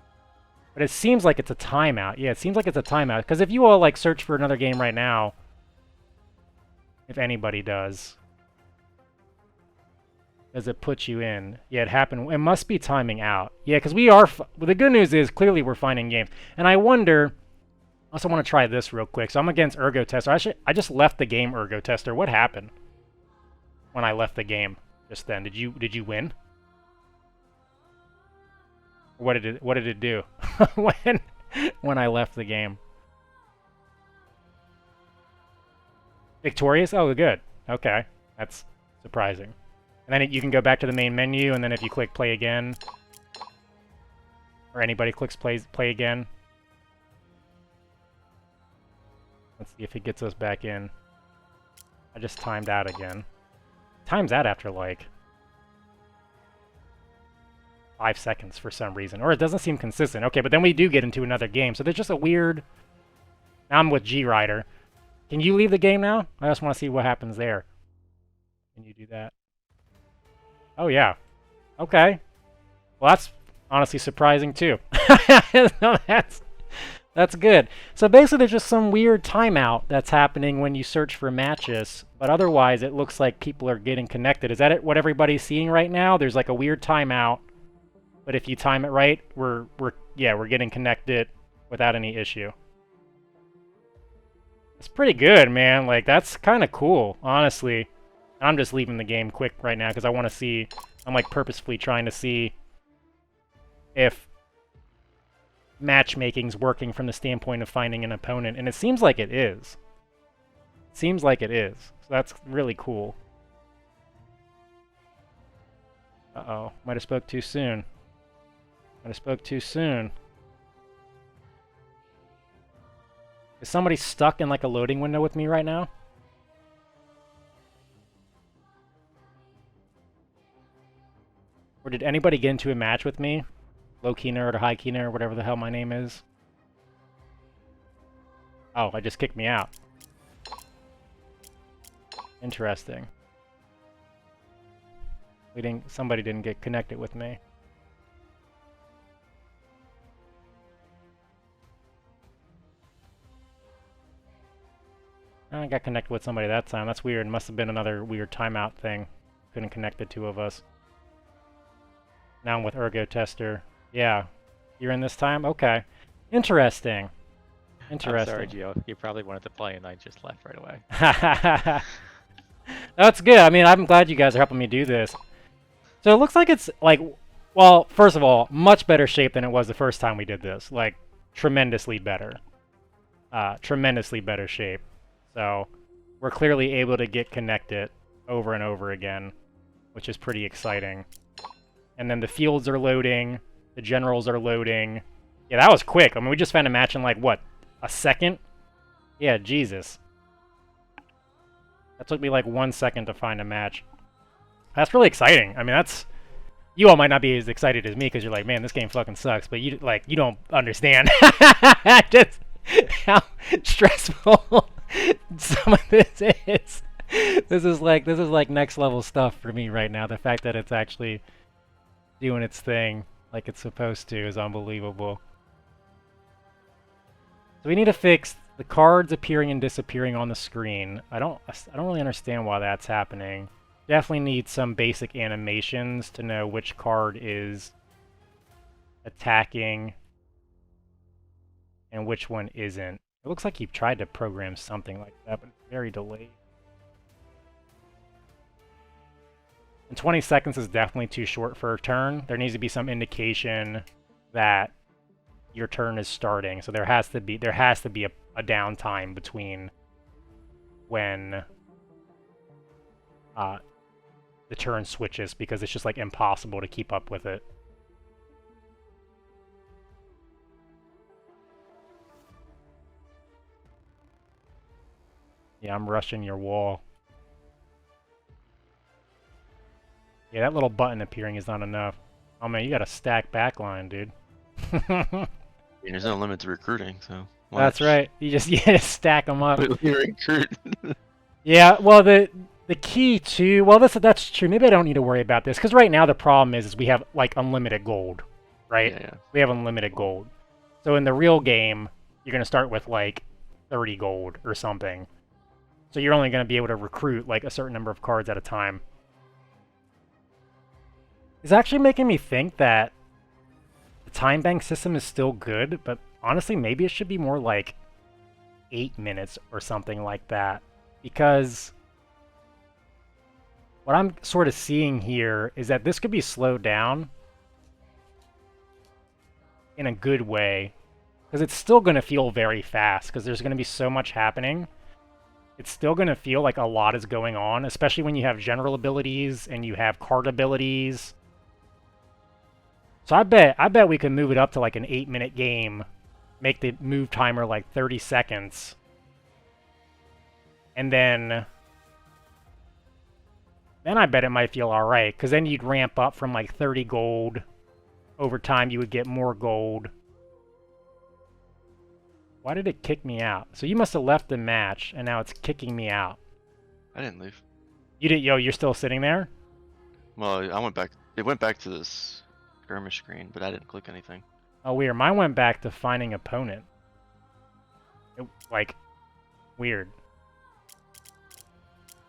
But it seems like it's a timeout. Yeah, it seems like it's a timeout. Because if you all like search for another game right now, if anybody does it put you in? Yeah, it happened. It must be timing out. Yeah, because we are... well, the good news is clearly we're finding games. And I wonder... I also want to try this real quick. So I'm against Ergo Tester. Actually, I just left the game, Ergo Tester. What happened when I left the game just then? Did you win? What did it do when I left the game? Victorious? Oh, good. Okay, that's surprising. And then you can go back to the main menu, and then if you click play again, or anybody clicks play again. Let's see if it gets us back in. I just timed out again. Times out after like 5 seconds for some reason. Or it doesn't seem consistent. Okay, but then we do get into another game. So there's just a weird... Now I'm with G-Rider. Can you leave the game now? I just want to see what happens there. Can you do that? Oh, yeah. Okay. Well, that's honestly surprising, too. No, that's good. So basically there's just some weird timeout that's happening when you search for matches, but otherwise it looks like people are getting connected. Is that what everybody's seeing right now? There's like a weird timeout, but if you time it right, we're getting connected without any issue. It's pretty good, man. Like, that's kind of cool, honestly. I'm just leaving the game quick right now because I want to see... I'm like purposefully trying to see if matchmaking's working from the standpoint of finding an opponent, and it seems like it is. Seems like it is. So that's really cool. Uh-oh. Might have spoke too soon. Might have spoke too soon. Is somebody stuck in like a loading window with me right now? Or did anybody get into a match with me? Low key nerd or high key nerd, whatever the hell my name is. Oh, I just kicked me out. Interesting. Somebody didn't get connected with me. I got connected with somebody that time. That's weird. Must have been another weird timeout thing. Couldn't connect the two of us. Now I'm with Ergo Tester. Yeah. You're in this time? Okay. Interesting. Interesting. I'm sorry, Gio. You probably wanted to play and I just left right away. That's good. I mean, I'm glad you guys are helping me do this. So it looks like it's like, well, first of all, much better shape than it was the first time we did this. Like, tremendously better. Tremendously better shape. So we're clearly able to get connected over and over again, which is pretty exciting. And then the fields are loading, the generals are loading. Yeah, that was quick. I mean, we just found a match in like, what, a second? Yeah, Jesus. That took me like 1 second to find a match. That's really exciting. I mean, that's... You all might not be as excited as me because you're like, man, this game fucking sucks. But you don't understand just how stressful some of this is. This is like next level stuff for me right now. The fact that it's actually doing its thing like it's supposed to is unbelievable. So we need to fix the cards appearing and disappearing on the screen. I don't really understand why that's happening. Definitely need some basic animations to know which card is attacking and which one isn't. It looks like he tried to program something like that, but it's very delayed. And 20 seconds is definitely too short for a turn. There needs to be some indication that your turn is starting. So there has to be a downtime between when the turn switches, because it's just like impossible to keep up with it. Yeah, I'm rushing your wall. Yeah, that little button appearing is not enough. Oh man, you got a stack backline, dude. There's no limit to recruiting, so... That's right. You just stack them up. You recruit. Yeah, well, the key to... Well, that's true. Maybe I don't need to worry about this, because right now the problem is we have, like, unlimited gold, right? Yeah. We have unlimited gold. So in the real game, you're going to start with, like, 30 gold or something. So you're only going to be able to recruit, like, a certain number of cards at a time. It's actually making me think that the time bank system is still good, but honestly, maybe it should be more like 8 minutes or something like that. Because what I'm sort of seeing here is that this could be slowed down in a good way. Because it's still going to feel very fast, because there's going to be so much happening. It's still going to feel like a lot is going on, especially when you have general abilities and you have card abilities. So I bet we can move it up to like an 8-minute game, make the move timer like 30 seconds, and then I bet it might feel alright, because then you'd ramp up from like 30 gold. Over time you would get more gold. Why did it kick me out? So you must have left the match, and now it's kicking me out. I didn't leave. You did? Yo, you're still sitting there? Well, I went back. It went back to this skirmish screen, but I didn't click anything. Oh, weird. Mine went back to finding opponent. Like, weird.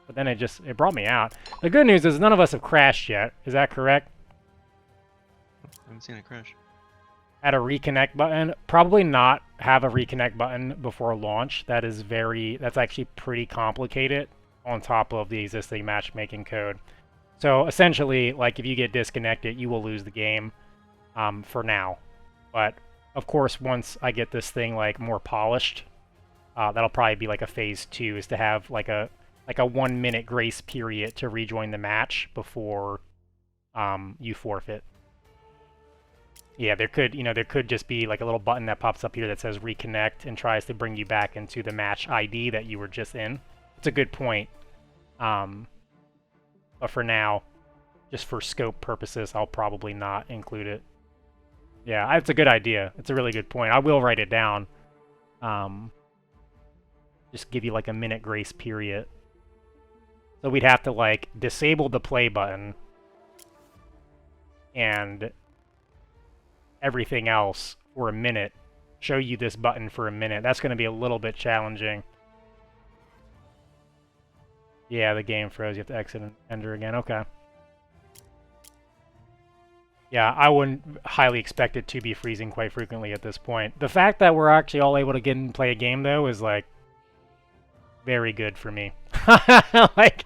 But then it brought me out. The good news is none of us have crashed yet. Is that correct? I haven't seen it crash. Add a reconnect button. Probably not have a reconnect button before launch. That's actually pretty complicated. on top of the existing matchmaking code. So essentially, like if you get disconnected, you will lose the game for now. But of course, once I get this thing like more polished, that'll probably be like a phase 2, is to have like a 1 minute grace period to rejoin the match before you forfeit. Yeah, there could just be like a little button that pops up here that says reconnect and tries to bring you back into the match ID that you were just in. It's a good point. But for now, just for scope purposes, I'll probably not include it. Yeah, it's a good idea. It's a really good point. I will write it down. Just give you like a minute grace period. So we'd have to like disable the play button and everything else for a minute. Show you this button for a minute. That's going to be a little bit challenging. Yeah, the game froze. You have to exit and enter again. Okay. Yeah, I wouldn't highly expect it to be freezing quite frequently at this point. The fact that we're actually all able to get and play a game, though, is, like, very good for me. Like,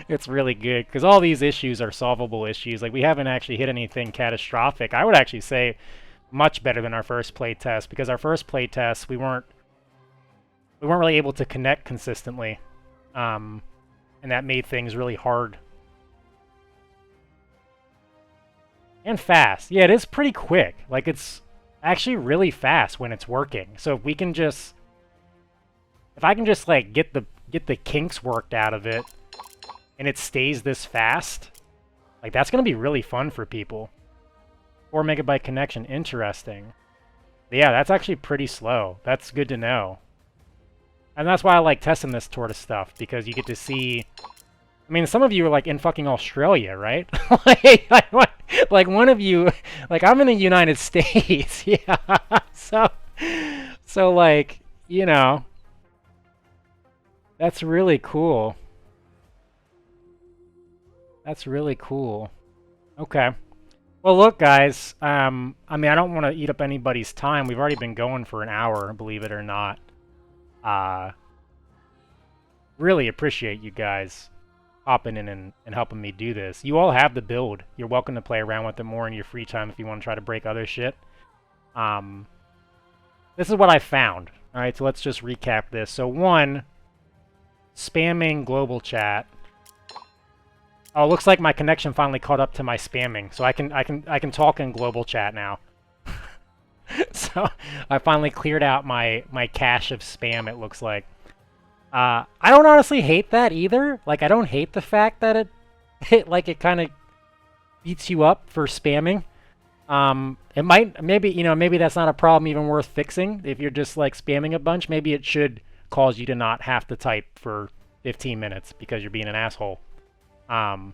it's really good, because all these issues are solvable issues. Like, we haven't actually hit anything catastrophic. I would actually say much better than our first playtest, because our first playtest, we weren't really able to connect consistently. And that made things really hard. And fast. Yeah, it is pretty quick. Like, it's actually really fast when it's working. So if we can just... If I can just, like, get the kinks worked out of it, and it stays this fast, like, that's going to be really fun for people. 4 megabyte connection. Interesting. Yeah, that's actually pretty slow. That's good to know. And that's why I like testing this sort of stuff, because you get to see... I mean, some of you are, like, in fucking Australia, right? like, one of you... Like, I'm in the United States, yeah. So, like, you know... That's really cool. That's really cool. Okay. Well, look, guys. I mean, I don't want to eat up anybody's time. We've already been going for an hour, believe it or not. Really appreciate you guys hopping in and helping me do this. You all have the build. You're welcome to play around with it more in your free time if you want to try to break other shit. This is what I found. Alright, so let's just recap this. So 1, spamming global chat. Oh, it looks like my connection finally caught up to my spamming. So I can talk in global chat now. So I finally cleared out my cache of spam, it looks like. I don't honestly hate that either. Like, I don't hate the fact that it kind of beats you up for spamming. It might, maybe that's not a problem even worth fixing. If you're just, like, spamming a bunch, maybe it should cause you to not have to type for 15 minutes because you're being an asshole. So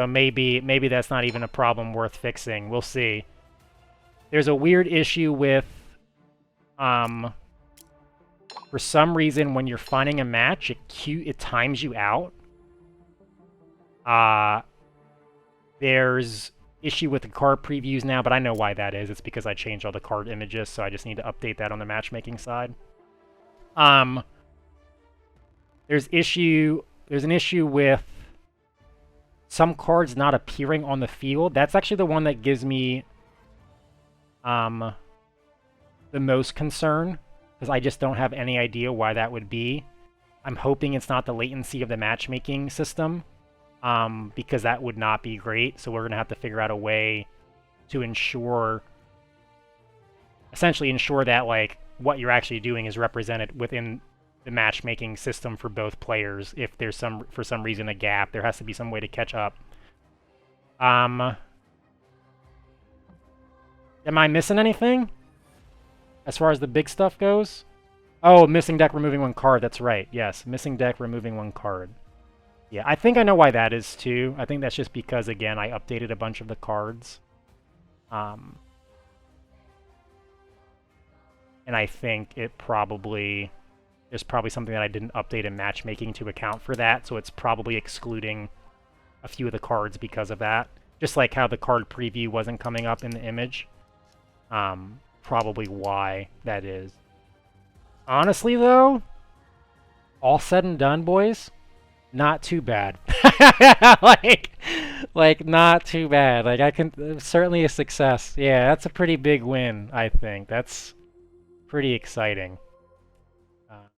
maybe that's not even a problem worth fixing. We'll see. There's a weird issue with, for some reason, when you're finding a match, it times you out. There's issue with the card previews now, but I know why that is. It's because I changed all the card images, so I just need to update that on the matchmaking side. There's an issue with some cards not appearing on the field. That's actually the one that gives me the most concern, because I just don't have any idea why that would be. I'm hoping it's not the latency of the matchmaking system, because that would not be great. So we're going to have to figure out a way to essentially ensure that, like, what you're actually doing is represented within the matchmaking system for both players. If there's for some reason a gap, there has to be some way to catch up. Am I missing anything as far as the big stuff goes? Oh, missing deck, removing 1 card. That's right. Yes, missing deck, removing 1 card. Yeah, I think I know why that is too. I think that's just because, again, I updated a bunch of the cards. And I think there's probably something that I didn't update in matchmaking to account for that, so it's probably excluding a few of the cards because of that. Just like how the card preview wasn't coming up in the image. Probably why that is. Honestly, though, all said and done, boys, not too bad. like not too bad. Like I can certainly a success. Yeah, that's a pretty big win, I think. That's pretty exciting.